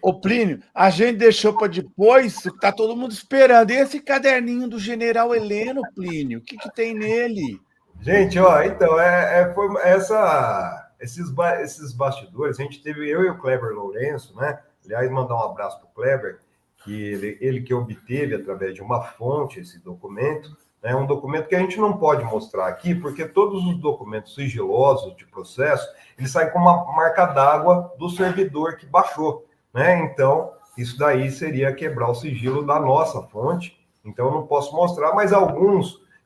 Ô, Plínio, a gente deixou para depois, tá todo mundo esperando. E esse caderninho do General Heleno, Plínio, o que tem nele? Gente, ó, então, esses bastidores, a gente teve, eu e o Kleber Lourenço, né? Aliás, mandar um abraço para o Kleber, que ele que obteve, através de uma fonte, esse documento, né? Um documento que a gente não pode mostrar aqui, porque todos os documentos sigilosos de processo, eles saem com uma marca d'água do servidor que baixou, né? Então, isso daí seria quebrar o sigilo da nossa fonte, então eu não posso mostrar, mas eu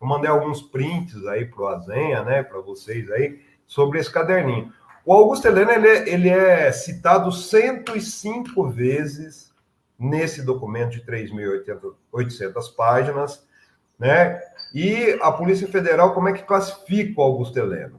mandei alguns prints aí para o Azenha, né, para vocês aí, sobre esse caderninho. O Augusto Heleno, ele é citado 105 vezes nesse documento de 3.800 páginas, né? E a Polícia Federal, como é que classifica o Augusto Heleno?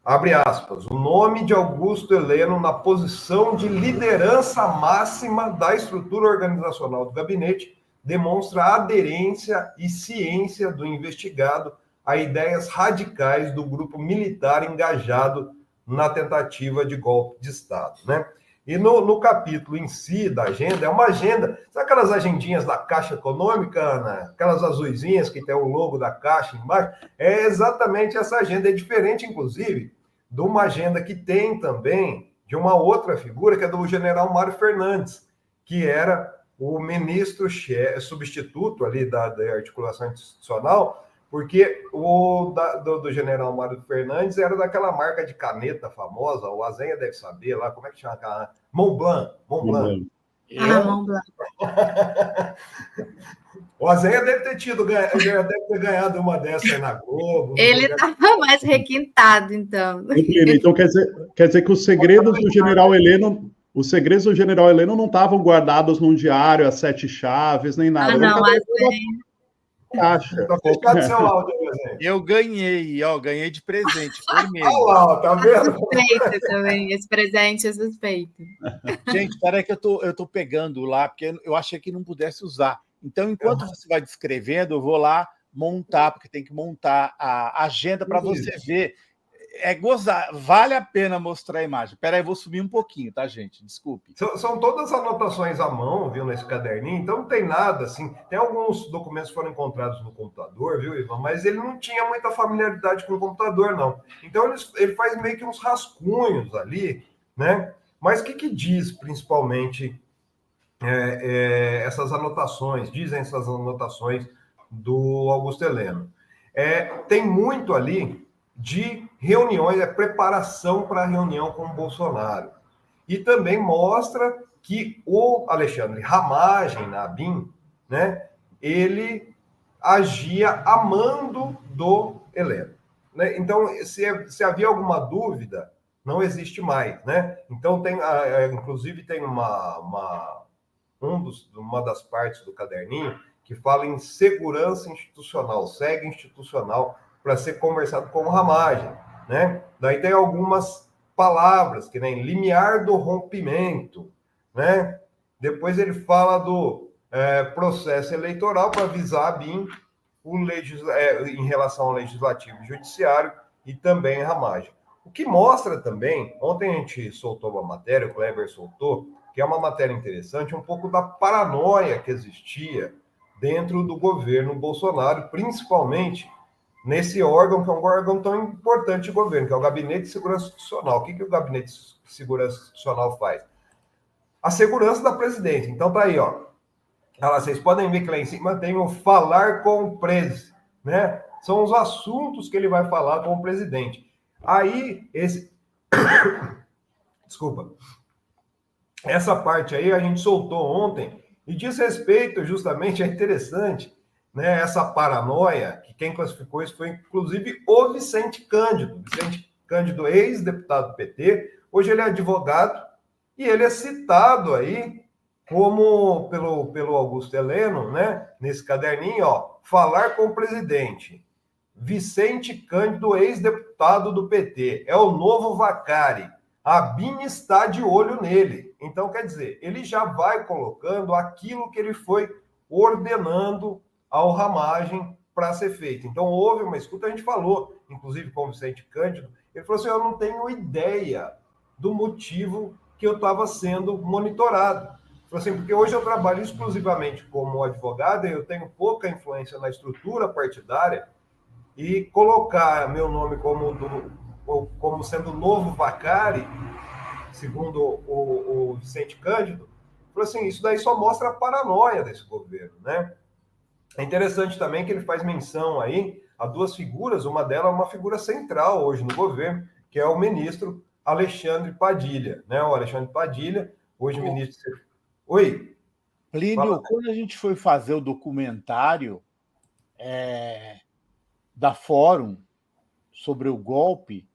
Abre aspas, o nome de Augusto Heleno na posição de liderança máxima da estrutura organizacional do gabinete demonstra a aderência e ciência do investigado a ideias radicais do grupo militar engajado na tentativa de golpe de Estado, né? E no capítulo em si da agenda, é uma agenda, sabe aquelas agendinhas da Caixa Econômica, Ana? Aquelas azuisinhas que tem o logo da Caixa embaixo? É exatamente essa agenda, é diferente, inclusive, de uma agenda que tem também de uma outra figura, que é do general Mário Fernandes, que era o ministro substituto ali da articulação institucional, porque do general Mário Fernandes era daquela marca de caneta famosa, o Azenha deve saber lá, como é que chama aquela? Montblanc. Montblanc. Montblanc. O Azenha deve ter ganhado uma dessa aí na Globo. Ele estava mais requintado, então. Então quer dizer que os segredos do General Heleno... Os segredos do General Heleno não estavam guardados num diário, as 7 chaves, nem nada. Caixa. Tá fechado seu áudio, eu ganhei de presente. Olha lá, tá vendo? Suspeito também, esse presente é suspeito. Gente, peraí que eu tô pegando lá, porque eu achei que não pudesse usar. Então, enquanto você vai descrevendo, eu vou lá montar, porque tem que montar a agenda para você ver. É gozar, vale a pena mostrar a imagem. Peraí, eu vou subir um pouquinho, tá, gente? Desculpe. São todas anotações à mão, viu, nesse caderninho, então não tem nada, assim, tem alguns documentos que foram encontrados no computador, viu, Ivan? Mas ele não tinha muita familiaridade com o computador, não. Então ele faz meio que uns rascunhos ali, né? Mas o que diz, principalmente, essas anotações, dizem essas anotações do Augusto Heleno? Tem muito ali de reuniões, preparação para a reunião com o Bolsonaro. E também mostra que o Alexandre Ramagem, na ABIN, né, ele agia a mando do Heleno. Né? Então, se havia alguma dúvida, não existe mais. Né? Então, inclusive, tem uma das partes do caderninho que fala em segurança institucional, SEG institucional, para ser conversado com o Ramagem, né? Daí tem algumas palavras, que nem limiar do rompimento, né? Depois ele fala do processo eleitoral para avisar a BIM em relação ao legislativo e judiciário e também a Ramagem. O que mostra também, ontem a gente soltou uma matéria, o Kleber soltou, que é uma matéria interessante, um pouco da paranoia que existia dentro do governo Bolsonaro, principalmente nesse órgão, que é um órgão tão importante de governo, que é o Gabinete de Segurança Institucional. O que o Gabinete de Segurança Institucional faz? A segurança da presidência. Então, tá aí, ó. Vocês podem ver que lá em cima tem o falar com o presidente, né? São os assuntos que ele vai falar com o presidente. Aí, Desculpa. Essa parte aí a gente soltou ontem, e diz respeito, justamente, é interessante, né, essa paranoia, que quem classificou isso foi, inclusive, o Vicente Cândido. Vicente Cândido, ex-deputado do PT, hoje ele é advogado, e ele é citado aí como pelo Augusto Heleno, né, nesse caderninho, ó, falar com o presidente. Vicente Cândido, ex-deputado do PT, é o novo Vacari. A BIM está de olho nele. Então, quer dizer, ele já vai colocando aquilo que ele foi ordenando ao Ramagem para ser feito. Então, houve uma escuta, a gente falou, inclusive com o Vicente Cândido, ele falou assim, eu não tenho ideia do motivo que eu estava sendo monitorado. Assim, porque hoje eu trabalho exclusivamente como advogado e eu tenho pouca influência na estrutura partidária, e colocar meu nome como sendo o novo Vacari, segundo o Vicente Cândido, falou assim, isso daí só mostra a paranoia desse governo, né? É interessante também que ele faz menção aí a duas figuras, uma delas é uma figura central hoje no governo, que é o ministro Alexandre Padilha, né? O Alexandre Padilha, hoje ministro... Oi? Plínio, Fala. quando a gente foi fazer o documentário da Fórum sobre o golpe,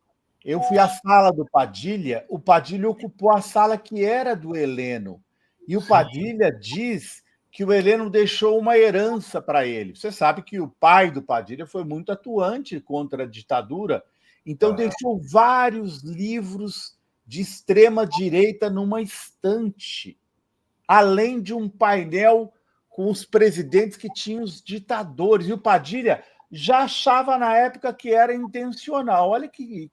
eu fui à sala do Padilha, o Padilha ocupou a sala que era do Heleno, e o Padilha diz que o Heleno deixou uma herança para ele. Você sabe que o pai do Padilha foi muito atuante contra a ditadura, então deixou vários livros de extrema-direita numa estante, além de um painel com os presidentes que tinham os ditadores. E o Padilha já achava na época que era intencional. Olha que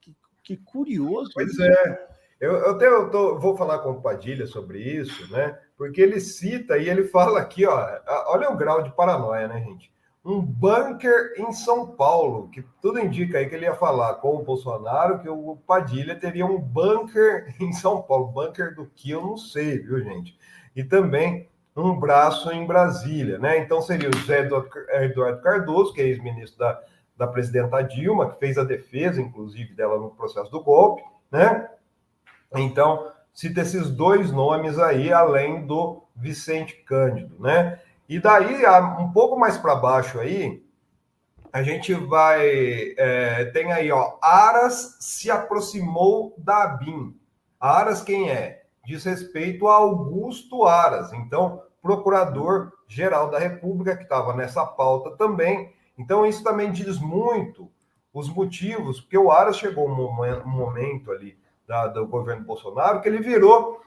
curioso. Pois é. Eu vou falar com o Padilha sobre isso, né? Porque ele cita e ele fala aqui, ó, olha o grau de paranoia, né, gente? Um bunker em São Paulo, que tudo indica aí que ele ia falar com o Bolsonaro que o Padilha teria um bunker em São Paulo. Bunker do que eu não sei, viu, gente? E também um braço em Brasília, né? Então seria o José Eduardo Cardoso, que é ex-ministro da presidenta Dilma, que fez a defesa, inclusive, dela no processo do golpe, né? Então, cita esses dois nomes aí, além do Vicente Cândido, né? E daí, um pouco mais para baixo aí, a gente vai... tem aí, ó, Aras se aproximou da ABIN. Aras quem é? Diz respeito a Augusto Aras, então, procurador-geral da República, que estava nessa pauta também. Então, isso também diz muito os motivos, porque o Aras chegou um momento ali do governo Bolsonaro que ele virou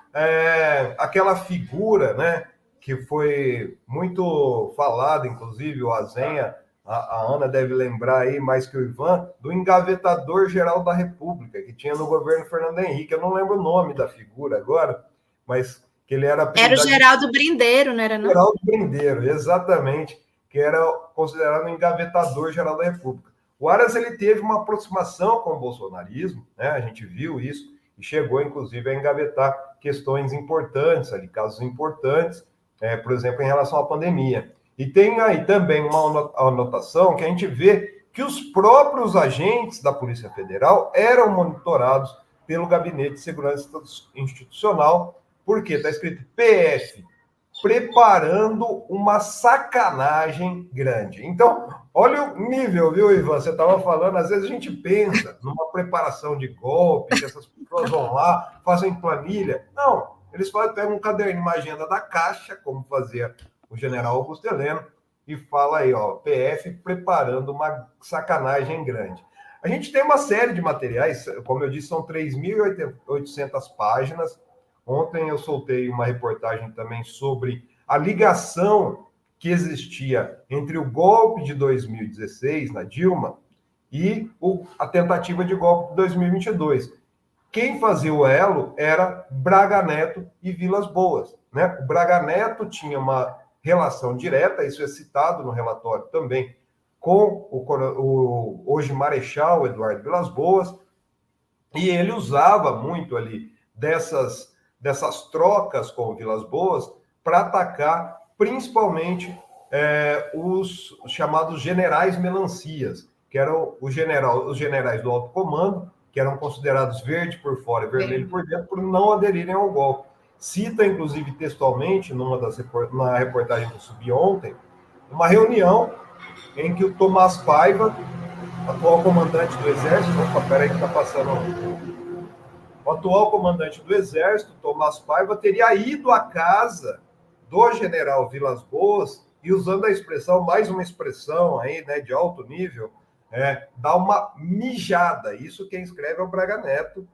aquela figura, né, que foi muito falada, inclusive o Azenha, a Ana deve lembrar aí mais que o Ivan, do engavetador-geral da República, que tinha no governo Fernando Henrique. Eu não lembro o nome da figura agora, mas que ele era... Era o Geraldo Brindeiro, não era não? Geraldo Brindeiro, exatamente, que era considerado o engavetador-geral da República. O Aras, ele teve uma aproximação com o bolsonarismo, né? A gente viu isso, e chegou, inclusive, a engavetar questões importantes, ali, casos importantes, por exemplo, em relação à pandemia. E tem aí também uma anotação que a gente vê que os próprios agentes da Polícia Federal eram monitorados pelo Gabinete de Segurança Institucional, porque está escrito PF, preparando uma sacanagem grande. Então, olha o nível, viu, Ivan? Você estava falando, às vezes a gente pensa numa preparação de golpe, que essas pessoas vão lá, fazem planilha. Não, eles pegam um caderno, uma agenda da Caixa, como fazia o general Augusto Heleno, e fala aí, ó, PF preparando uma sacanagem grande. A gente tem uma série de materiais, como eu disse, são 3.800 páginas. Ontem eu soltei uma reportagem também sobre a ligação que existia entre o golpe de 2016, na Dilma, e a tentativa de golpe de 2022. Quem fazia o elo era Braga Neto e Vilas Boas, né? O Braga Neto tinha uma relação direta, isso é citado no relatório também, com o hoje Marechal Eduardo Vilas Boas, e ele usava muito ali dessas trocas com o Vilas Boas para atacar principalmente os chamados generais melancias, que eram os generais do alto comando, que eram considerados verde por fora e vermelho por dentro, por não aderirem ao golpe. Cita, inclusive, textualmente, na reportagem que eu subi ontem, uma reunião em que o Tomás Paiva, atual comandante do Exército... Opa, peraí que está passando... O atual comandante do Exército, Tomás Paiva, teria ido à casa do general Vilas Boas e, usando a expressão, mais uma expressão aí, né, de alto nível, dar uma mijada. Isso quem escreve é o Braga Neto,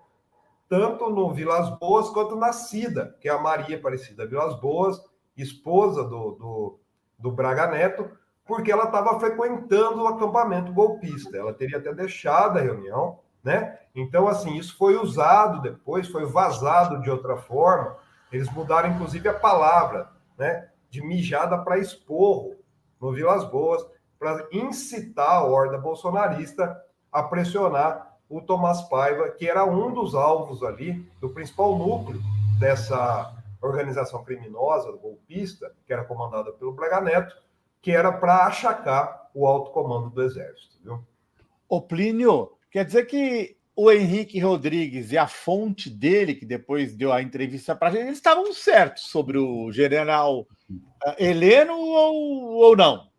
tanto no Vilas Boas quanto na Cida, que é a Maria Aparecida Vilas Boas, esposa do Braga Neto, porque ela estava frequentando o acampamento golpista. Ela teria até deixado a reunião, né? Então, assim, isso foi usado depois, foi vazado de outra forma. Eles mudaram, inclusive, a palavra, né? De mijada para esporro, no Vilas Boas, para incitar a horda bolsonarista a pressionar o Tomás Paiva, que era um dos alvos ali, do principal núcleo dessa organização criminosa, golpista, que era comandada pelo Braga Neto, que era para achacar o alto comando do Exército, viu? Ô, Plínio, quer dizer que o Henrique Rodrigues e a fonte dele, que depois deu a entrevista para a gente, eles estavam certos sobre o general Heleno ou não?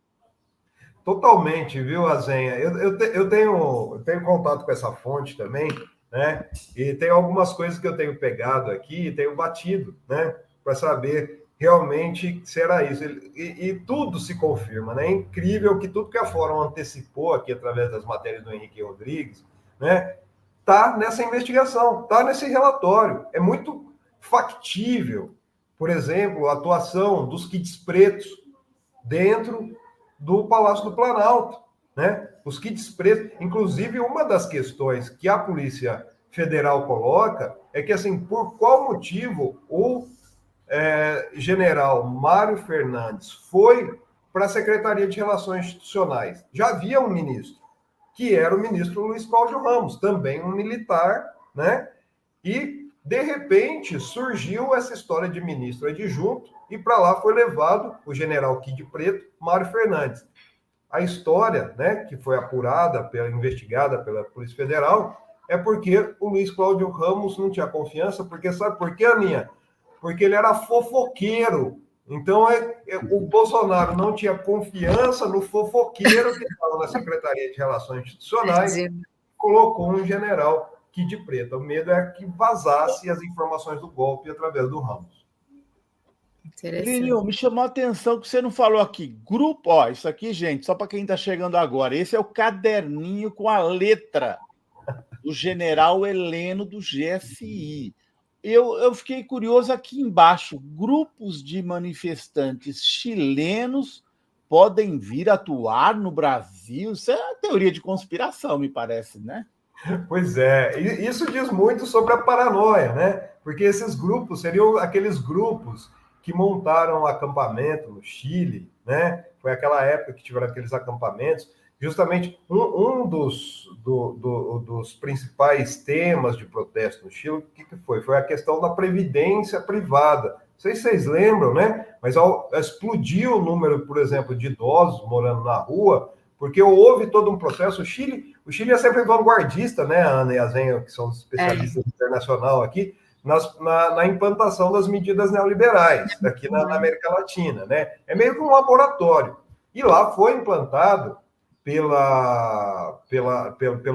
Totalmente, viu, Azenha? Eu tenho contato com essa fonte também, né? E tem algumas coisas que eu tenho pegado aqui e tenho batido, né? Para saber realmente se era isso. E tudo se confirma, né? É incrível que tudo que a Fórum antecipou aqui através das matérias do Henrique Rodrigues, né? Tá nessa investigação, tá nesse relatório. É muito factível, por exemplo, a atuação dos kits pretos dentro do Palácio do Planalto, né? Os kits pretos, inclusive uma das questões que a Polícia Federal coloca é que, assim, por qual motivo o general Mário Fernandes foi para a Secretaria de Relações Institucionais? Já havia um ministro, que era o ministro Luiz Cláudio Ramos, também um militar, né? E, de repente, surgiu essa história de ministro adjunto, e para lá foi levado o general Kid Preto, Mário Fernandes. A história, né, que foi apurada, investigada pela Polícia Federal, é porque o Luiz Cláudio Ramos não tinha confiança, porque sabe por quê, Aninha? Porque ele era fofoqueiro. Então, o Bolsonaro não tinha confiança no fofoqueiro que estava na Secretaria de Relações Institucionais, colocou um general Kid Preto. O medo é que vazasse as informações do golpe através do Ramos. Plínio, me chamou a atenção que você não falou aqui. Grupo, ó, isso aqui, gente, só para quem está chegando agora. Esse é o caderninho com a letra do general Heleno do GSI. Eu fiquei curioso aqui embaixo. Grupos de manifestantes chilenos podem vir atuar no Brasil? Isso é teoria de conspiração, me parece, né? Pois é, isso diz muito sobre a paranoia, né? Porque esses grupos seriam aqueles grupos que montaram acampamento no Chile, né? Foi aquela época que tiveram aqueles acampamentos. Justamente um dos principais temas de protesto no Chile, o que foi? Foi a questão da previdência privada. Não sei se vocês lembram, né? Mas explodiu o número, por exemplo, de idosos morando na rua, porque houve todo um processo. O Chile é sempre vanguardista, né, a Ana e a Zenha, que são especialistas internacionais aqui, na implantação das medidas neoliberais aqui na América Latina, né? É meio que um laboratório. E lá foi implantado pelo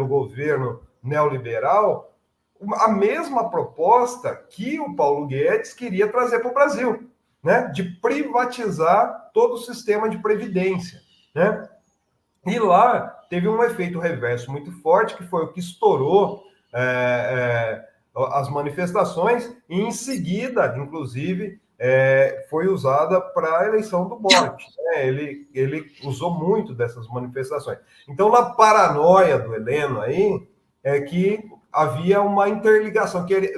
governo neoliberal a mesma proposta que o Paulo Guedes queria trazer para o Brasil, né? De privatizar todo o sistema de previdência, né? E lá teve um efeito reverso muito forte, que foi o que estourou as manifestações, e em seguida, inclusive, foi usada para a eleição do Boric. Né? Ele usou muito dessas manifestações. Então, na paranoia do Heleno aí, é que havia uma interligação, que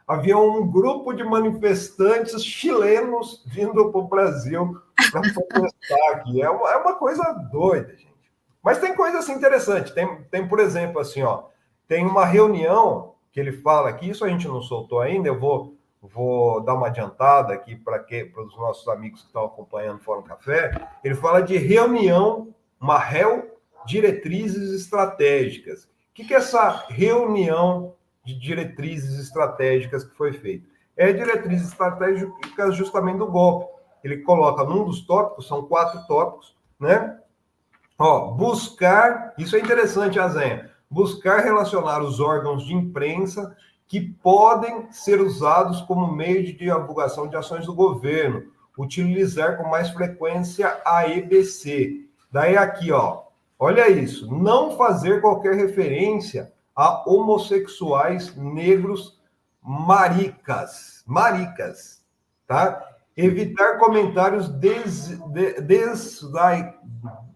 havia um grupo de manifestantes chilenos vindo para o Brasil para protestar aqui. É uma coisa doida, gente. Mas tem coisa assim interessante. Tem, por exemplo, assim, ó, tem uma reunião que ele fala aqui, isso a gente não soltou ainda, eu vou dar uma adiantada aqui para os nossos amigos que estão acompanhando o Fórum Café. Ele fala de reunião, uma diretrizes estratégicas. O que é essa reunião de diretrizes estratégicas que foi feita? É diretrizes estratégicas justamente do golpe. Ele coloca num dos tópicos, são 4 tópicos, né? Ó, buscar, isso é interessante, Azenha, buscar relacionar os órgãos de imprensa que podem ser usados como meio de divulgação de ações do governo, utilizar com mais frequência a EBC. Daí aqui, ó, olha isso, não fazer qualquer referência a homossexuais negros maricas, tá? Evitar comentários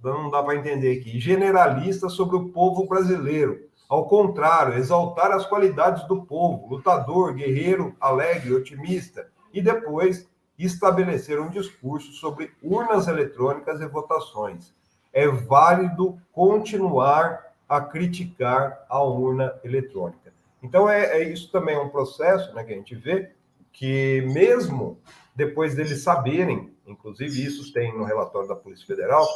não dá para entender aqui, generalistas sobre o povo brasileiro. Ao contrário, exaltar as qualidades do povo, lutador, guerreiro, alegre, otimista, e depois estabelecer um discurso sobre urnas eletrônicas e votações. É válido continuar a criticar a urna eletrônica. Então, isso também é um processo, né, que a gente vê que mesmo depois deles saberem, inclusive isso tem no relatório da Polícia Federal,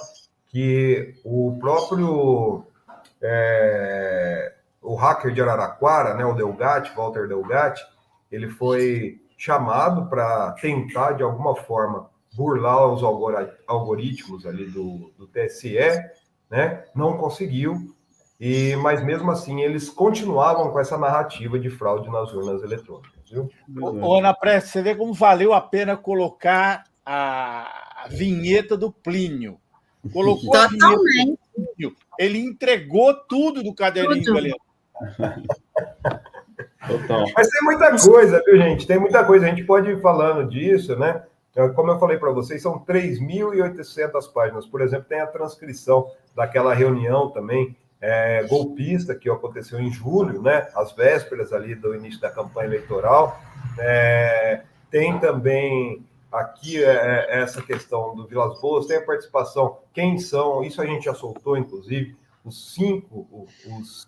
que o próprio o hacker de Araraquara, né, o Delgatti, Walter Delgatti, ele foi chamado para tentar, de alguma forma, burlar os algoritmos ali do TSE, né? Não conseguiu, mas mesmo assim eles continuavam com essa narrativa de fraude nas urnas eletrônicas, viu? Ô, Ana Prestes, você vê como valeu a pena colocar a vinheta do Plínio. Colocou a vinheta do Plínio, ele entregou tudo do caderninho, galera. Total. Mas tem muita coisa, viu, gente? Tem muita coisa. A gente pode ir falando disso, né? Como eu falei para vocês, são 3.800 páginas. Por exemplo, tem a transcrição daquela reunião também golpista que aconteceu em julho, né? Às vésperas ali do início da campanha eleitoral. Tem também aqui essa questão do Vilas Boas, tem a participação, quem são, isso a gente já soltou, inclusive, os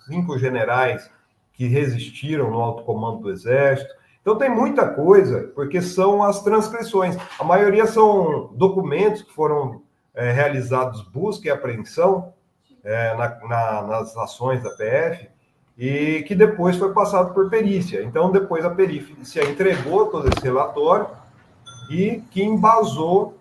cinco generais que resistiram no alto comando do Exército. Então, tem muita coisa, porque são as transcrições. A maioria são documentos que foram realizados busca e apreensão nas ações da PF e que depois foi passado por perícia. Então, depois a perícia entregou todo esse relatório e que embasou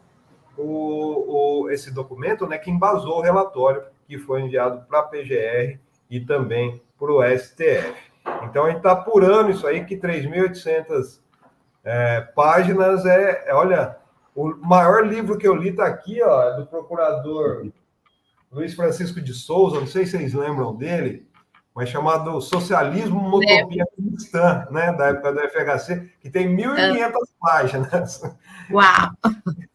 esse documento, né, que embasou o relatório que foi enviado para a PGR e também para o STF. Então, a gente está apurando isso aí, que 3.800 páginas olha, o maior livro que eu li está aqui, ó, do procurador Luiz Francisco de Souza, não sei se vocês lembram dele, mas chamado Socialismo, uma Utopia Cristã, né, da época do FHC, que tem 1.500 páginas. Uau!